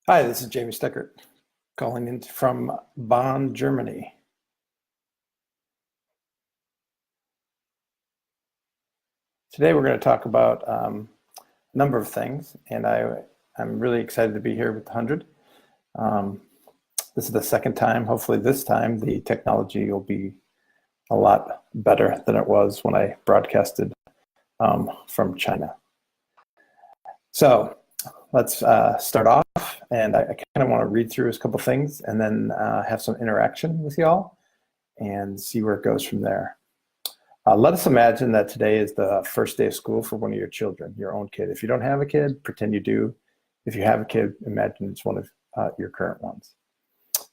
Hi, this is Jamie Steckart calling in from Bonn, Germany. Today we're going to talk about a number of things, and I'm really excited to be here with HundrED. This is the second time. Hopefully this time the technology will be a lot better than it was when I broadcasted from China. So let's start off, and I kind of want to read through a couple things and then have some interaction with y'all and see where it goes from there. Let us imagine that today is the first day of school for one of your children, your own kid. If you don't have a kid, pretend you do. If you have a kid, imagine it's one of your current ones.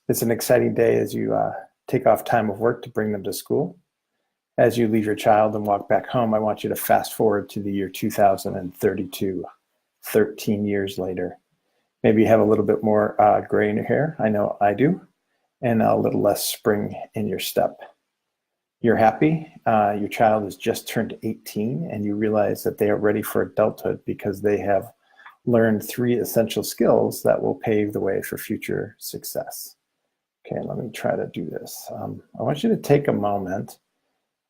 It's an exciting day as you take off time of work to bring them to school. As you leave your child and walk back home, I want you to fast forward to the year 2032, 13 years later. Maybe you have a little bit more gray in your hair. I know I do. And a little less spring in your step. You're happy. Your child has just turned 18 and you realize that they are ready for adulthood because they have learned 3 essential skills that will pave the way for future success. Okay, let me try to do this. I want you to take a moment.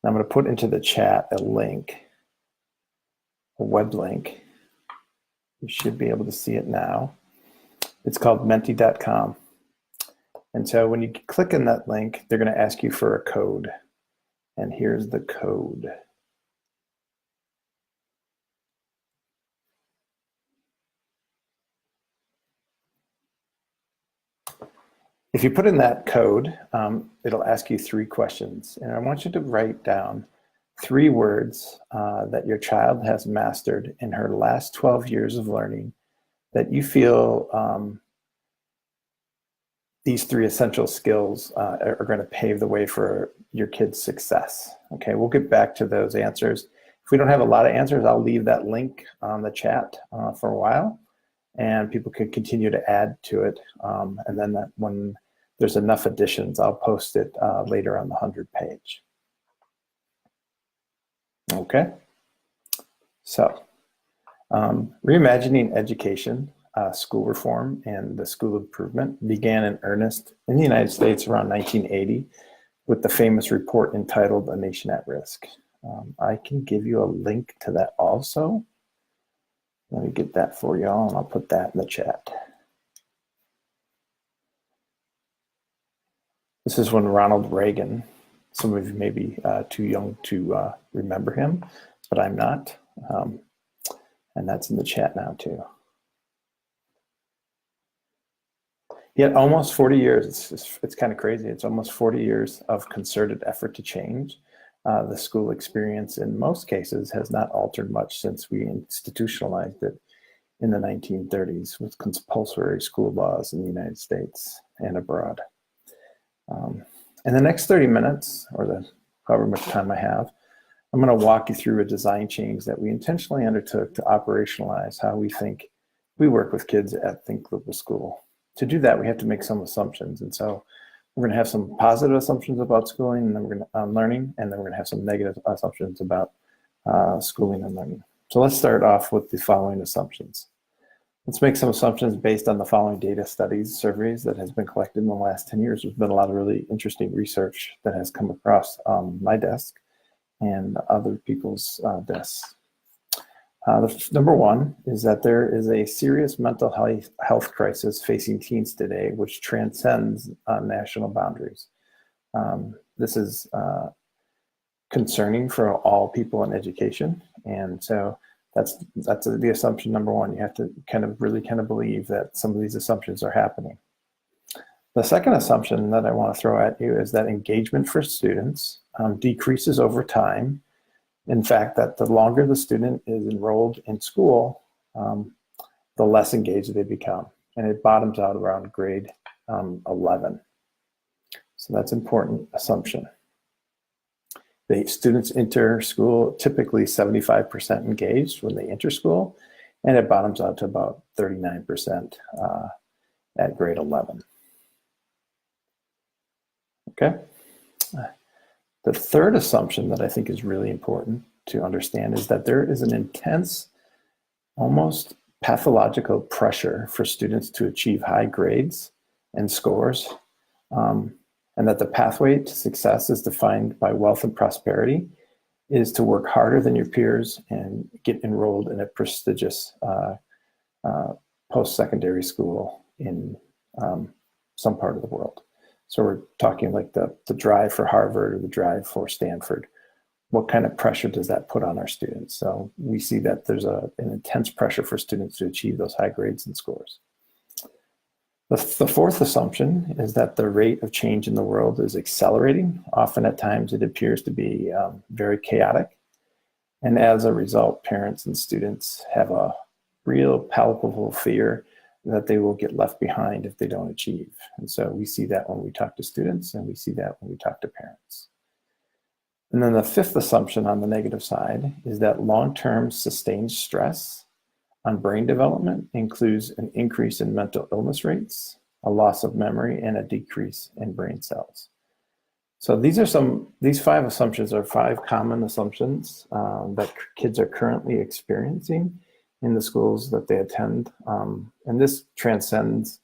I'm going to put into the chat a link, a web link. You should be able to see it now. It's called menti.com. And so when you click on that link, they're going to ask you for a code. And here's the code. If you put in that code, it'll ask you 3 questions. And I want you to write down 3 words that your child has mastered in her last 12 years of learning that you feel these 3 essential skills are going to pave the way for your kid's success. Okay, we'll get back to those answers. If we don't have a lot of answers, I'll leave that link on the chat for a while, and people can continue to add to it. And then when there's enough additions, I'll post it later on the HundrED page. Okay, so reimagining education. School reform and the school improvement began in earnest in the United States around 1980 with the famous report entitled A Nation at Risk. I can give you a link to that also. Let me get that for y'all and I'll put that in the chat. This is when Ronald Reagan, some of you may be too young to remember him, but I'm not. And that's in the chat now too. Yet almost 40 years, it's kind of crazy. It's almost 40 years of concerted effort to change. The school experience in most cases has not altered much since we institutionalized it in the 1930s with compulsory school laws in the United States and abroad. In the next 30 minutes, or however much time I have, I'm going to walk you through a design change that we intentionally undertook to operationalize how we think we work with kids at Think Global School. To do that, we have to make some assumptions. And so we're going to have some positive assumptions about schooling and then we're going to learning, and then we're going to have some negative assumptions about schooling and learning. So let's start off with the following assumptions. Let's make some assumptions based on the following data studies, surveys that has been collected in the last 10 years. There's been a lot of really interesting research that has come across my desk and other people's desks. Number 1 is that there is a serious mental health crisis facing teens today, which transcends national boundaries. This is concerning for all people in education, and so that's the assumption number 1. You have to really believe that some of these assumptions are happening. The second assumption that I want to throw at you is that engagement for students decreases over time. In fact, that the longer the student is enrolled in school, the less engaged they become. And it bottoms out around grade 11. So that's an important assumption. The students enter school typically 75% engaged when they enter school, and it bottoms out to about 39% at grade 11. Okay. The third assumption that I think is really important to understand is that there is an intense, almost pathological pressure for students to achieve high grades and scores, and that the pathway to success is defined by wealth and prosperity, is to work harder than your peers and get enrolled in a prestigious post-secondary school in some part of the world. So we're talking like the drive for Harvard or the drive for Stanford. What kind of pressure does that put on our students? So we see that there's an intense pressure for students to achieve those high grades and scores. The fourth assumption is that the rate of change in the world is accelerating. Often at times it appears to be very chaotic. And as a result, parents and students have a real palpable fear that they will get left behind if they don't achieve. And so we see that when we talk to students, and we see that when we talk to parents. And then the fifth assumption on the negative side is that long-term sustained stress on brain development includes an increase in mental illness rates, a loss of memory, and a decrease in brain cells. So these 5 assumptions are 5 common assumptions that kids are currently experiencing in the schools that they attend. And this transcends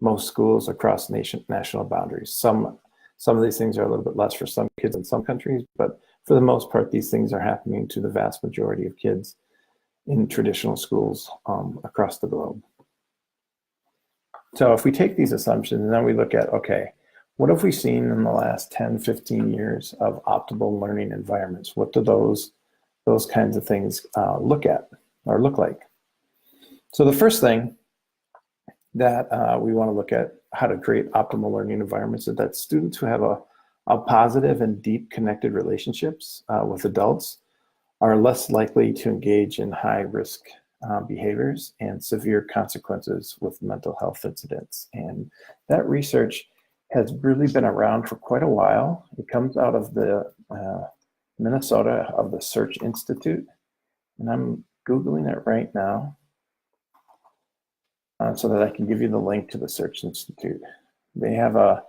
most schools across national boundaries. Some of these things are a little bit less for some kids in some countries, but for the most part, these things are happening to the vast majority of kids in traditional schools across the globe. So if we take these assumptions and then we look at, okay, what have we seen in the last 10, 15 years of optimal learning environments? What do those kinds of things look like? So the first thing that we want to look at how to create optimal learning environments is that students who have a positive and deep connected relationships with adults are less likely to engage in high risk behaviors and severe consequences with mental health incidents. And that research has really been around for quite a while. It comes out of the Minnesota of the Search Institute, and I'm Googling it right now so that I can give you the link to the Search Institute. They have a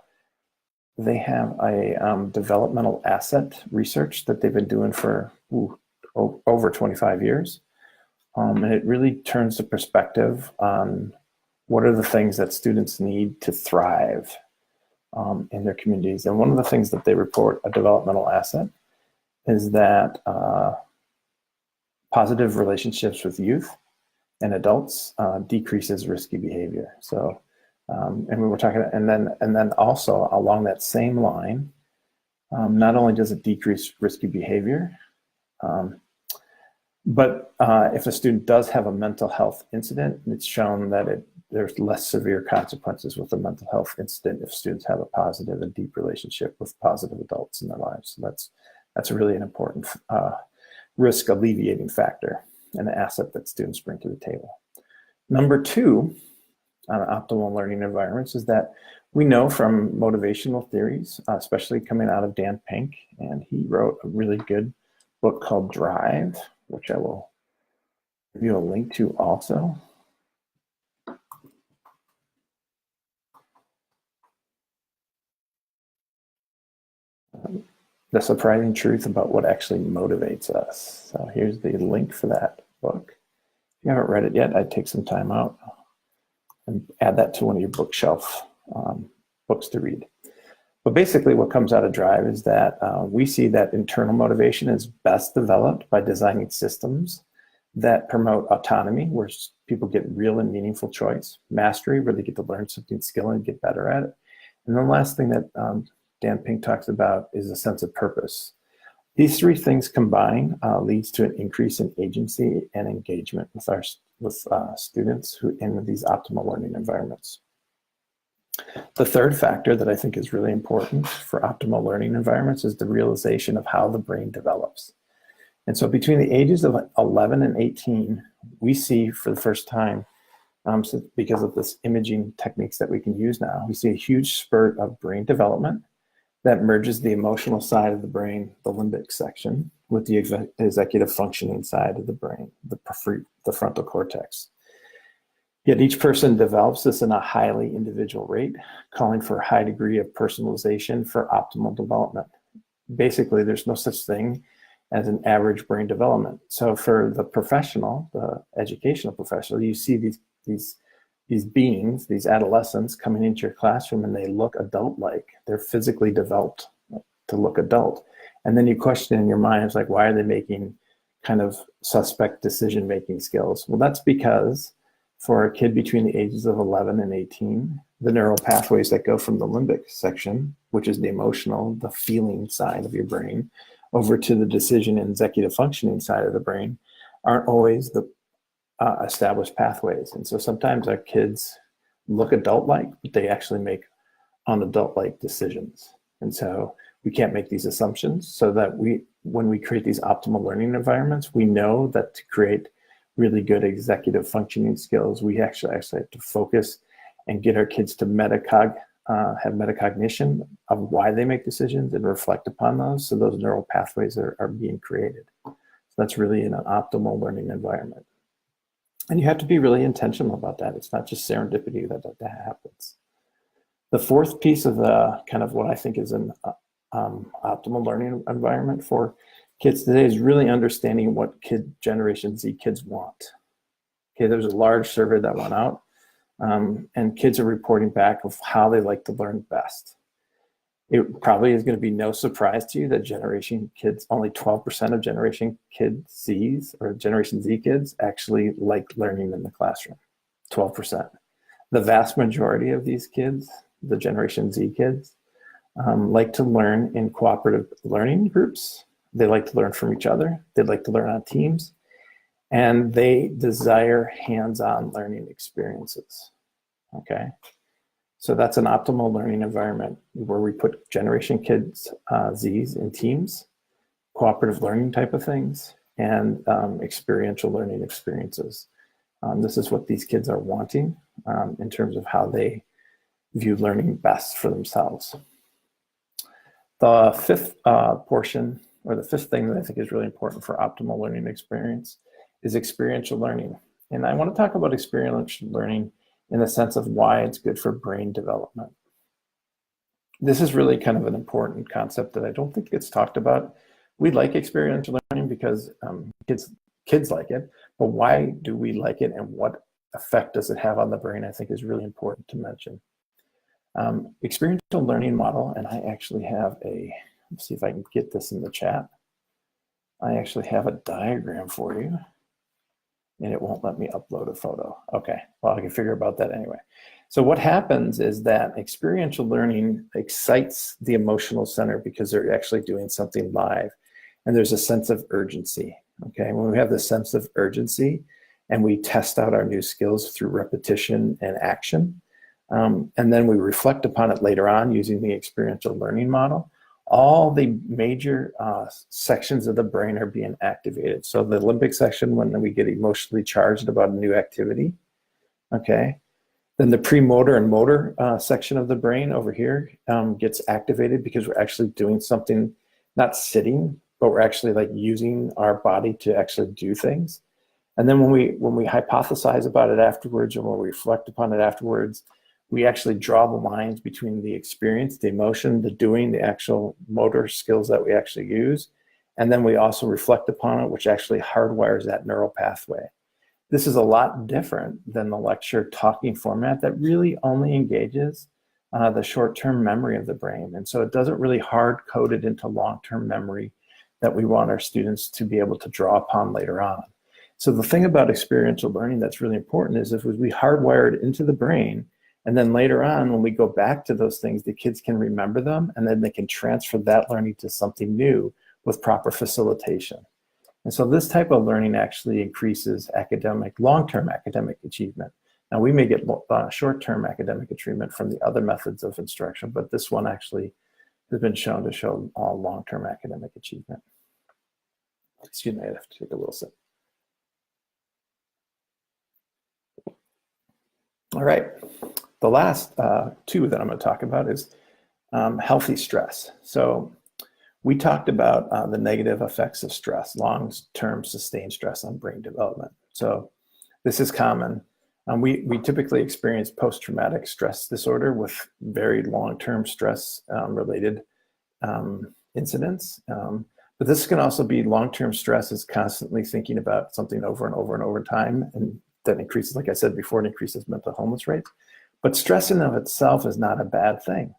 developmental asset research that they've been doing for over 25 years. And it really turns the perspective on what are the things that students need to thrive in their communities. And one of the things that they report a developmental asset is that positive relationships with youth and adults decreases risky behavior. So, and we were talking, and then also along that same line, not only does it decrease risky behavior, but if a student does have a mental health incident, it's shown that there's less severe consequences with a mental health incident if students have a positive and deep relationship with positive adults in their lives. So that's really an important risk alleviating factor and an asset that students bring to the table. Number 2 on optimal learning environments is that we know from motivational theories, especially coming out of Dan Pink, and he wrote a really good book called Drive, which I will give you a link to also. The surprising truth about what actually motivates us. So here's the link for that book. If you haven't read it yet, I'd take some time out and add that to one of your bookshelf books to read. But basically what comes out of Drive is that we see that internal motivation is best developed by designing systems that promote autonomy, where people get real and meaningful choice, mastery, where they get to learn something, skill, and get better at it. And the last thing that Dan Pink talks about is a sense of purpose. These 3 things combined leads to an increase in agency and engagement with students who in these optimal learning environments. The third factor that I think is really important for optimal learning environments is the realization of how the brain develops. And so between the ages of 11 and 18, we see for the first time, so because of this imaging techniques that we can use now, we see a huge spurt of brain development that merges the emotional side of the brain, the limbic section, with the executive functioning side of the brain, the frontal cortex. Yet each person develops this in a highly individual rate, calling for a high degree of personalization for optimal development. Basically, there's no such thing as an average brain development. So for the professional, the educational professional, you see these beings, these adolescents coming into your classroom, and they look adult-like. They're physically developed to look adult. And then you question in your mind, it's like, why are they making kind of suspect decision-making skills? Well, that's because for a kid between the ages of 11 and 18, the neural pathways that go from the limbic section, which is the emotional, the feeling side of your brain, over to the decision and executive functioning side of the brain, aren't always the established pathways. And so sometimes our kids look adult-like, but they actually make unadult-like decisions. And so we can't make these assumptions, so that when we create these optimal learning environments, we know that to create really good executive functioning skills, we actually have to focus and get our kids to have metacognition of why they make decisions and reflect upon those, so those neural pathways are being created. So that's really in an optimal learning environment. And you have to be really intentional about that. It's not just serendipity that happens. The fourth piece of the kind of what I think is an optimal learning environment for kids today is really understanding what Generation Z kids want. Okay, there's a large survey that went out, and kids are reporting back of how they like to learn best. It probably is going to be no surprise to you that only 12% of Generation Z kids actually like learning in the classroom. 12%. The vast majority of these kids, the Generation Z kids, like to learn in cooperative learning groups. They like to learn from each other. They like to learn on teams. And they desire hands-on learning experiences. Okay? So that's an optimal learning environment where we put Generation Kids, Zs in teams, cooperative learning type of things, and experiential learning experiences. This is what these kids are wanting in terms of how they view learning best for themselves. The fifth portion, or the fifth thing that I think is really important for optimal learning experience, is experiential learning. And I want to talk about experiential learning in the sense of why it's good for brain development. This is really kind of an important concept that I don't think gets talked about. We like experiential learning because kids like it, but why do we like it, and what effect does it have on the brain, I think is really important to mention. Experiential learning model, and I actually have let's see if I can get this in the chat. I actually have a diagram for you, and it won't let me upload a photo. Okay, well, I can figure about that anyway. So what happens is that experiential learning excites the emotional center because they're actually doing something live, and there's a sense of urgency. Okay, when we have this sense of urgency and we test out our new skills through repetition and action, and then we reflect upon it later on using the experiential learning model, all the major sections of the brain are being activated. So the limbic section, when we get emotionally charged about a new activity, okay? Then the premotor and motor section of the brain over here gets activated because we're actually doing something, not sitting, but we're actually like using our body to actually do things. And then when we hypothesize about it afterwards, or when we reflect upon it afterwards, we actually draw the lines between the experience, the emotion, the doing, the actual motor skills that we actually use. And then we also reflect upon it, which actually hardwires that neural pathway. This is a lot different than the lecture talking format that really only engages the short-term memory of the brain. And so it doesn't really hard code it into long-term memory that we want our students to be able to draw upon later on. So the thing about experiential learning that's really important is if we hardwire it into the brain, and then later on, when we go back to those things, the kids can remember them, and then they can transfer that learning to something new with proper facilitation. And so this type of learning actually increases long-term academic achievement. Now, we may get short-term academic achievement from the other methods of instruction, but this one actually has been shown to show long-term academic achievement. Excuse me, I have to take a little sip. All right. The last two that I'm going to talk about is healthy stress. So we talked about the negative effects of stress, long-term sustained stress on brain development. So this is common. We typically experience post-traumatic stress disorder with very long-term stress related incidents. But But this can also be long-term stress is constantly thinking about something over and over and over time. And that increases, like I said before, it increases mental illness rates. But stress in and of itself is not a bad thing.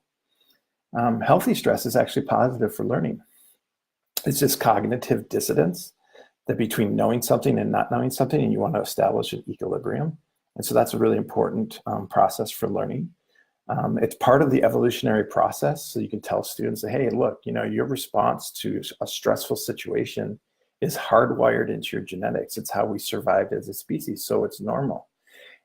Healthy stress is actually positive for learning. It's just cognitive dissonance that between knowing something and not knowing something, and you want to establish an equilibrium. And so that's a really important process for learning. It's part of the evolutionary process. So you can tell students that, hey, look, your response to a stressful situation is hardwired into your genetics. It's how we survived as a species. So it's normal.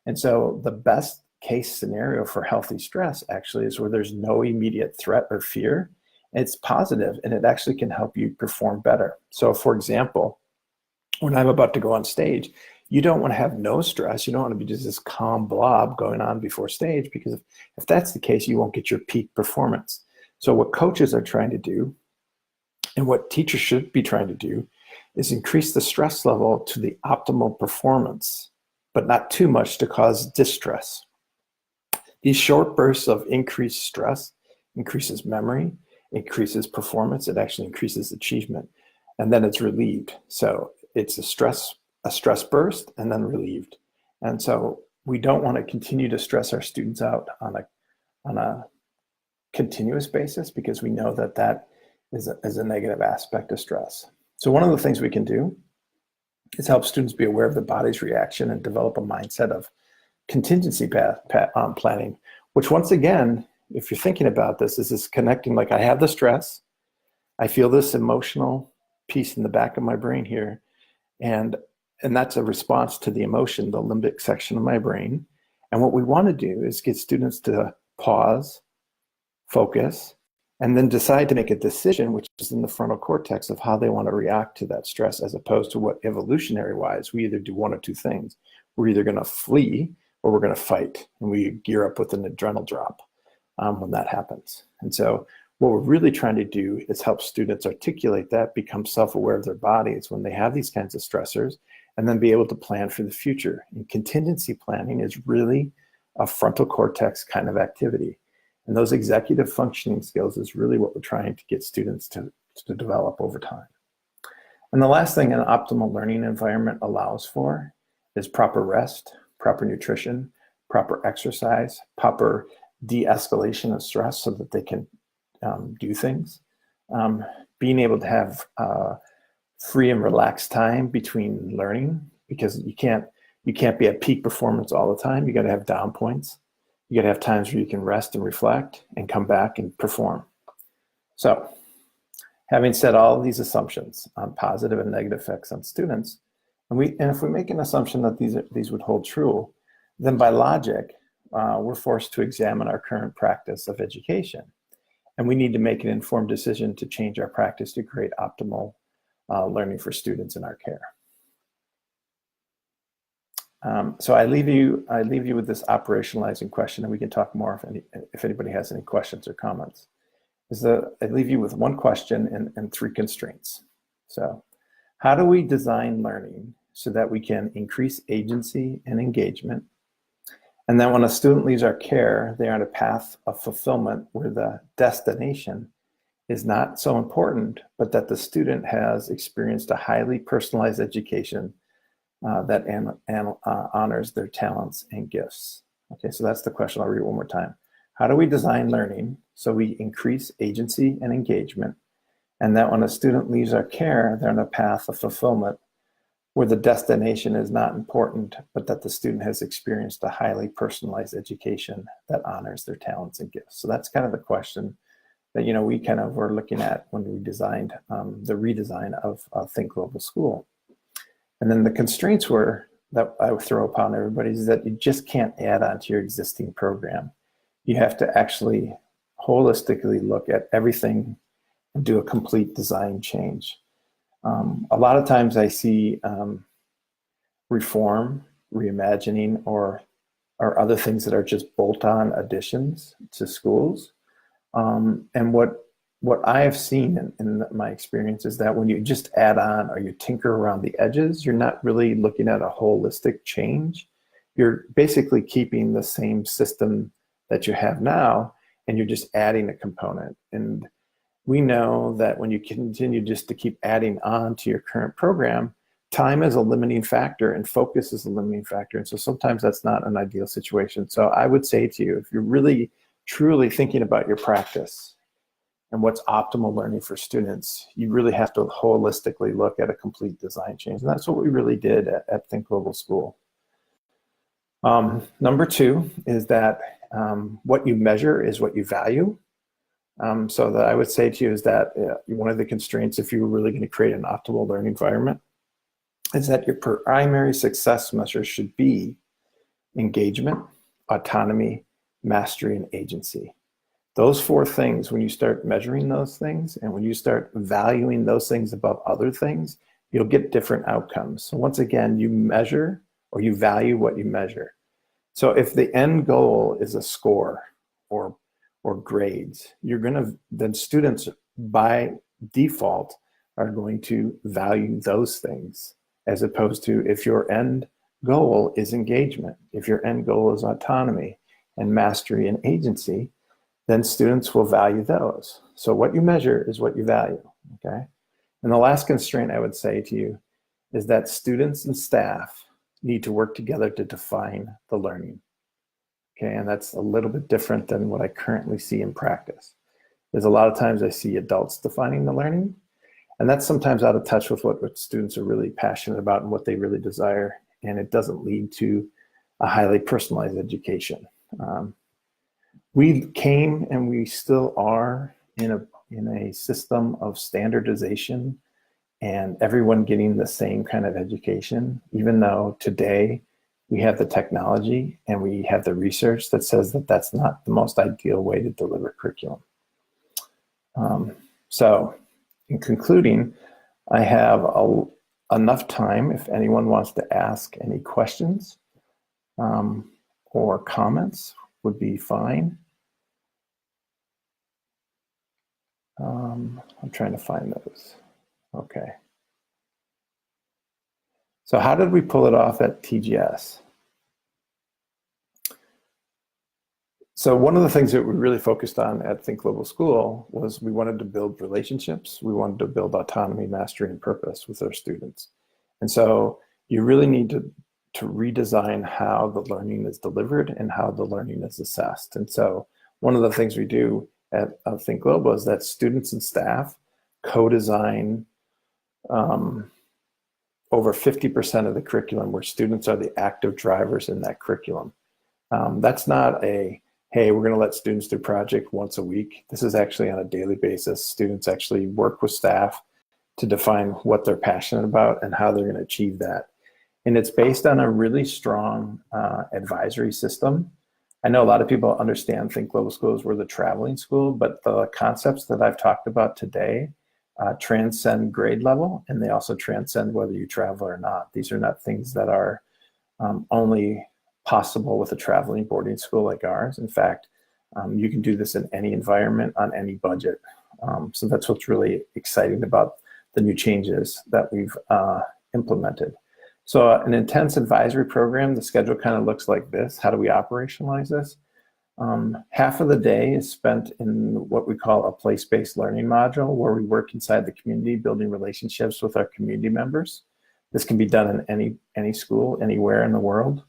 And so the best case scenario for healthy stress actually is where there's no immediate threat or fear. It's positive, and it actually can help you perform better. So for example, when I'm about to go on stage, you don't want to have no stress. You don't want to be just this calm blob going on before stage, because if that's the case, you won't get your peak performance. So what coaches are trying to do, and what teachers should be trying to do, is increase the stress level to the optimal performance, but not too much to cause distress. These short bursts of increased stress increases memory, increases performance, it actually increases achievement, and then it's relieved. So it's a stress burst and then relieved. And so we don't want to continue to stress our students out on a continuous basis, because we know that is a negative aspect of stress. So one of the things we can do is help students be aware of the body's reaction and develop a mindset of contingency planning, which, once again, if you're thinking about this, is this connecting, like, I have the stress, I feel this emotional piece in the back of my brain here, and that's a response to the emotion, the limbic section of my brain. And what we want to do is get students to pause, focus, and then decide to make a decision, which is in the frontal cortex, of how they want to react to that stress, as opposed to what evolutionary-wise, we either do one of two things. We're either going to flee or we're going to fight, and we gear up with an adrenal drop when that happens. And so what we're really trying to do is help students articulate that, become self-aware of their bodies when they have these kinds of stressors, and then be able to plan for the future. And contingency planning is really a frontal cortex kind of activity. And those executive functioning skills is really what we're trying to get students to develop over time. And the last thing an optimal learning environment allows for is proper rest, proper nutrition, proper exercise, proper de-escalation of stress so that they can do things. Being able to have free and relaxed time between learning, because you can't be at peak performance all the time. You got to have down points. You got to have times where you can rest and reflect and come back and perform. So, having said all of these assumptions on positive and negative effects on students, and if we make an assumption that these would hold true, then by logic, we're forced to examine our current practice of education. And we need to make an informed decision to change our practice to create optimal learning for students in our care. So I leave you with this operationalizing question, and we can talk more if anybody has any questions or comments. I leave you with one question and three constraints. So, how do we design learning so that we can increase agency and engagement? And then when a student leaves our care, they're on a path of fulfillment where the destination is not so important, but that the student has experienced a highly personalized education that honors their talents and gifts. Okay, so that's the question. I'll read it one more time. How do we design learning so we increase agency and engagement, and that when a student leaves our care, they're on a path of fulfillment where the destination is not important, but that the student has experienced a highly personalized education that honors their talents and gifts? So that's kind of the question that we kind of were looking at when we designed the redesign of Think Global School. And then the constraints were that I would throw upon everybody is that you just can't add on to your existing program. You have to actually holistically look at everything and do a complete design change. A lot of times I see reform, reimagining, or other things that are just bolt-on additions to schools. And what I have seen in my experience is that when you just add on or you tinker around the edges, you're not really looking at a holistic change. You're basically keeping the same system that you have now, and you're just adding a component. And we know that when you continue just to keep adding on to your current program, time is a limiting factor and focus is a limiting factor. And so sometimes that's not an ideal situation. So I would say to you, if you're really truly thinking about your practice and what's optimal learning for students, you really have to holistically look at a complete design change. And that's what we really did at Think Global School. Number two is that what you measure is what you value. So that I would say to you is that one of the constraints, if you're really going to create an optimal learning environment, is that your primary success measure should be engagement, autonomy, mastery, and agency. Those four things, when you start measuring those things and when you start valuing those things above other things, you'll get different outcomes. So once again, you measure or you value what you measure. So if the end goal is a score or grades, then students by default are going to value those things, as opposed to if your end goal is engagement, if your end goal is autonomy and mastery and agency, then students will value those. So what you measure is what you value, okay? And the last constraint I would say to you is that students and staff need to work together to define the learning. Okay, and that's a little bit different than what I currently see in practice. There's a lot of times I see adults defining the learning, and that's sometimes out of touch with what students are really passionate about and what they really desire, and it doesn't lead to a highly personalized education. We came and we still are in a system of standardization and everyone getting the same kind of education, even though today we have the technology and we have the research that says that that's not the most ideal way to deliver curriculum. So in concluding, I have enough time if anyone wants to ask any questions or comments would be fine. I'm trying to find those. Okay. So how did we pull it off at TGS? So one of the things that we really focused on at Think Global School was we wanted to build relationships. We wanted to build autonomy, mastery, and purpose with our students. And so you really need to redesign how the learning is delivered and how the learning is assessed. And so one of the things we do at Think Global is that students and staff co-design over 50% of the curriculum, where students are the active drivers in that curriculum. That's not a, hey, we're going to let students do project once a week. This is actually on a daily basis. Students actually work with staff to define what they're passionate about and how they're going to achieve that. And it's based on a really strong advisory system. I know a lot of people understand Think Global School as we're the traveling school, but the concepts that I've talked about today transcend grade level, and they also transcend whether you travel or not. These are not things that are only possible with a traveling boarding school like ours. In fact, you can do this in any environment on any budget. So that's what's really exciting about the new changes that we've implemented. So an intense advisory program, the schedule kind of looks like this. How do we operationalize this? Half of the day is spent in what we call a place-based learning module, where we work inside the community, building relationships with our community members. This can be done in any school, anywhere in the world.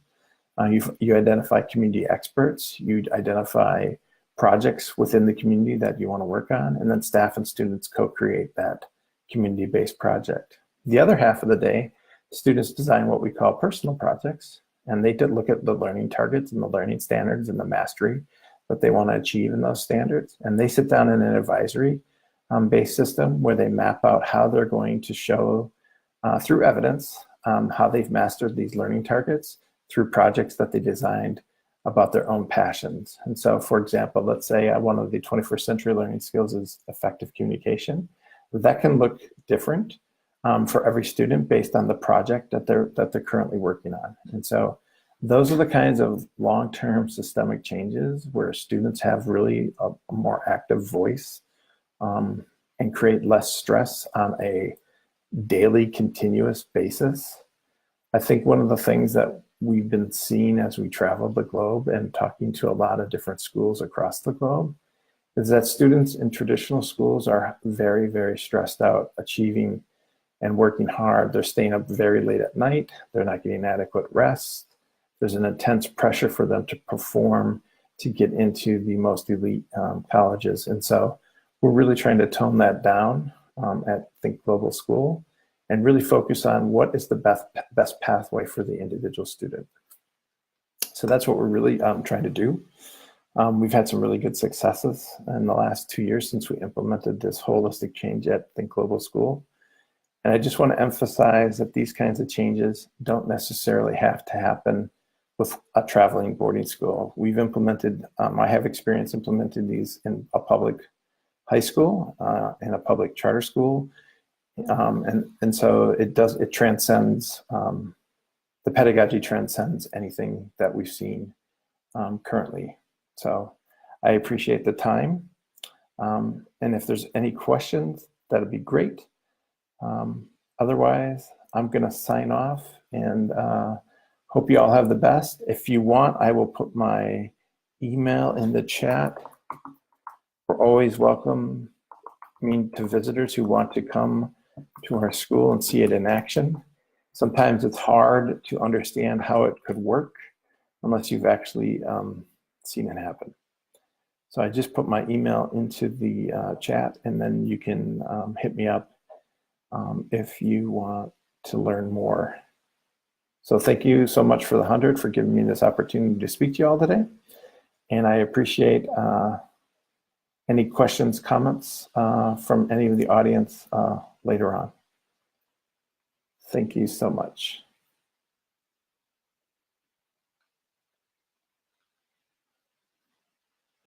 You identify community experts, you identify projects within the community that you want to work on, and then staff and students co-create that community-based project. The other half of the day, students design what we call personal projects, and they did look at the learning targets and the learning standards and the mastery that they want to achieve in those standards. And they sit down in an advisory based system where they map out how they're going to show through evidence how they've mastered these learning targets through projects that they designed about their own passions. And so, for example, let's say one of the 21st century learning skills is effective communication. That can look different for every student based on the project that they're currently working on. And so those are the kinds of long-term systemic changes where students have really a more active voice and create less stress on a daily continuous basis. I think one of the things that we've been seeing as we travel the globe and talking to a lot of different schools across the globe is that students in traditional schools are very, very stressed out, achieving and working hard. They're staying up very late at night. They're not getting adequate rest. There's an intense pressure for them to perform to get into the most elite colleges. And so we're really trying to tone that down at Think Global School and really focus on what is the best pathway for the individual student. So that's what we're really trying to do. We've had some really good successes in the last 2 years since we implemented this holistic change at Think Global School. And I just want to emphasize that these kinds of changes don't necessarily have to happen with a traveling boarding school. We've implemented, I have experience implementing these in a public high school and a public charter school. And so it transcends, the pedagogy transcends anything that we've seen currently. So I appreciate the time. And if there's any questions, that'd be great. Otherwise, I'm gonna sign off and hope you all have the best. If you want, I will put my email in the chat. We're always welcoming to visitors who want to come to our school and see it in action. Sometimes it's hard to understand how it could work unless you've actually seen it happen. So I just put my email into the chat, and then you can hit me up if you want to learn more. So thank you so much for the HundrED for giving me this opportunity to speak to you all today. And I appreciate any questions, comments from any of the audience later on. Thank you so much.